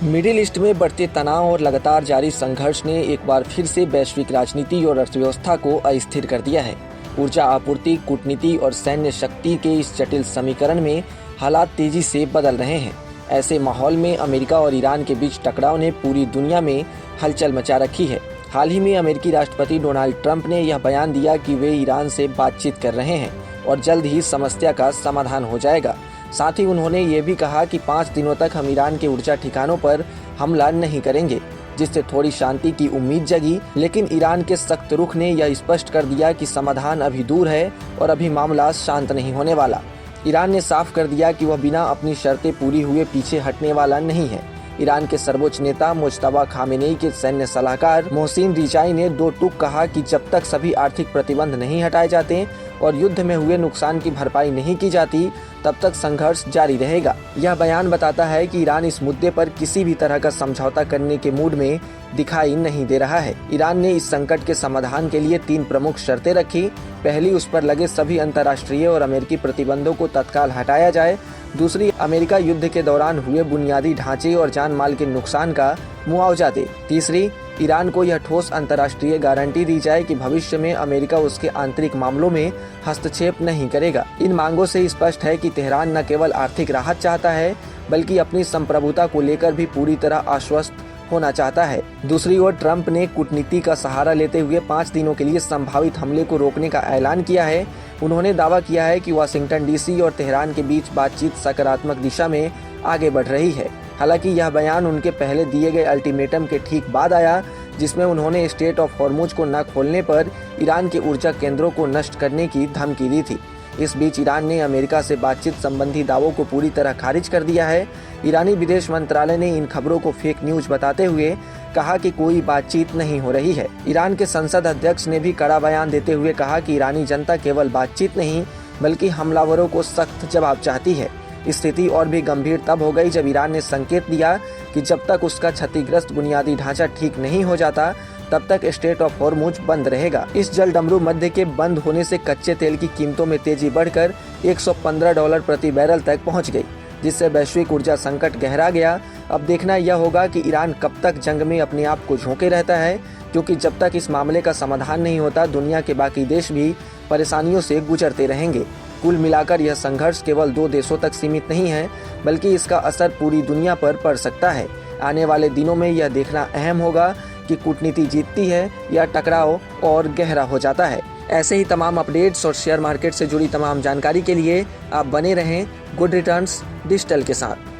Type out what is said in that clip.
Middle east में बढ़ते तनाव और लगातार जारी संघर्ष ने एक बार फिर से वैश्विक राजनीति और अर्थव्यवस्था को अस्थिर कर दिया है। ऊर्जा आपूर्ति, कूटनीति और सैन्य शक्ति के इस जटिल समीकरण में हालात तेजी से बदल रहे हैं। ऐसे माहौल में अमेरिका और ईरान के बीच टकराव ने पूरी दुनिया में हलचल मचा रखी है। हाल ही में अमेरिकी राष्ट्रपति डोनाल्ड ट्रंप ने यह बयान दिया कि वे ईरान से बातचीत कर रहे हैं और जल्द ही समस्या का समाधान हो जाएगा। साथ ही उन्होंने ये भी कहा कि 5 दिनों तक हम ईरान के ऊर्जा ठिकानों पर हमला नहीं करेंगे, जिससे थोड़ी शांति की उम्मीद जगी। लेकिन ईरान के सख्त रुख ने यह स्पष्ट कर दिया कि समाधान अभी दूर है और अभी मामला शांत नहीं होने वाला। ईरान ने साफ कर दिया कि वह बिना अपनी शर्तें पूरी हुए पीछे हटने वाला नहीं है। ईरान के सर्वोच्च नेता मुज्तबा खामेनेई के सैन्य सलाहकार मोहसिन रिजाई ने दो टूक कहा कि जब तक सभी आर्थिक प्रतिबंध नहीं हटाए जाते और युद्ध में हुए नुकसान की भरपाई नहीं की जाती, तब तक संघर्ष जारी रहेगा। यह बयान बताता है कि ईरान इस मुद्दे पर किसी भी तरह का समझौता करने के मूड में दिखाई नहीं दे रहा है। ईरान ने इस संकट के समाधान के लिए 3 प्रमुख शर्तें रखी। पहली, उस पर लगे सभी अंतर्राष्ट्रीय और अमेरिकी प्रतिबंधों को तत्काल हटाया जाए। दूसरी, अमेरिका युद्ध के दौरान हुए बुनियादी ढांचे और जान माल के नुकसान का मुआवजा दे। तीसरी, ईरान को यह ठोस अंतर्राष्ट्रीय गारंटी दी जाए कि भविष्य में अमेरिका उसके आंतरिक मामलों में हस्तक्षेप नहीं करेगा। इन मांगों से स्पष्ट है कि तेहरान न केवल आर्थिक राहत चाहता है, बल्कि अपनी संप्रभुता को लेकर भी पूरी तरह आश्वस्त होना चाहता है। दूसरी ओर ट्रंप ने कूटनीति का सहारा लेते हुए 5 दिनों के लिए संभावित हमले को रोकने का ऐलान किया है। उन्होंने दावा किया है कि वाशिंगटन डीसी और तेहरान के बीच बातचीत सकारात्मक दिशा में आगे बढ़ रही है। हालांकि यह बयान उनके पहले दिए गए अल्टीमेटम के ठीक बाद आया, जिसमें उन्होंने स्ट्रेट ऑफ हॉर्मुज को न खोलने पर ईरान के ऊर्जा केंद्रों को नष्ट करने की धमकी दी थी। इस बीच ईरान ने अमेरिका से बातचीत संबंधी दावों को पूरी तरह खारिज कर दिया है। ईरानी विदेश मंत्रालय ने इन खबरों को फेक न्यूज बताते हुए कहा कि कोई बातचीत नहीं हो रही है। ईरान के संसद अध्यक्ष ने भी कड़ा बयान देते हुए कहा कि ईरानी जनता केवल बातचीत नहीं, बल्कि हमलावरों को सख्त जवाब चाहती है। स्थिति और भी गंभीर तब हो गई जब ईरान ने संकेत दिया कि जब तक उसका क्षतिग्रस्त बुनियादी ढांचा ठीक नहीं हो जाता, तब तक स्ट्रेट ऑफ हॉर्मुज बंद रहेगा। इस जल डमरू मध्य के बंद होने से कच्चे तेल की कीमतों में तेजी बढ़कर $115 प्रति बैरल तक पहुंच गई, जिससे वैश्विक ऊर्जा संकट गहरा गया। अब देखना यह होगा कि ईरान कब तक जंग में अपने आप को झोंके रहता है, क्योंकि जब तक इस मामले का समाधान नहीं होता, दुनिया के बाकी देश भी परेशानियों से गुजरते रहेंगे। कुल मिलाकर यह संघर्ष केवल 2 देशों तक सीमित नहीं है, बल्कि इसका असर पूरी दुनिया पर पड़ सकता है। आने वाले दिनों में यह देखना अहम होगा कि कूटनीति जीतती है या टकराव और गहरा हो जाता है। ऐसे ही तमाम अपडेट्स और शेयर मार्केट से जुड़ी तमाम जानकारी के लिए आप बने रहें गुड रिटर्न्स डिजिटल के साथ।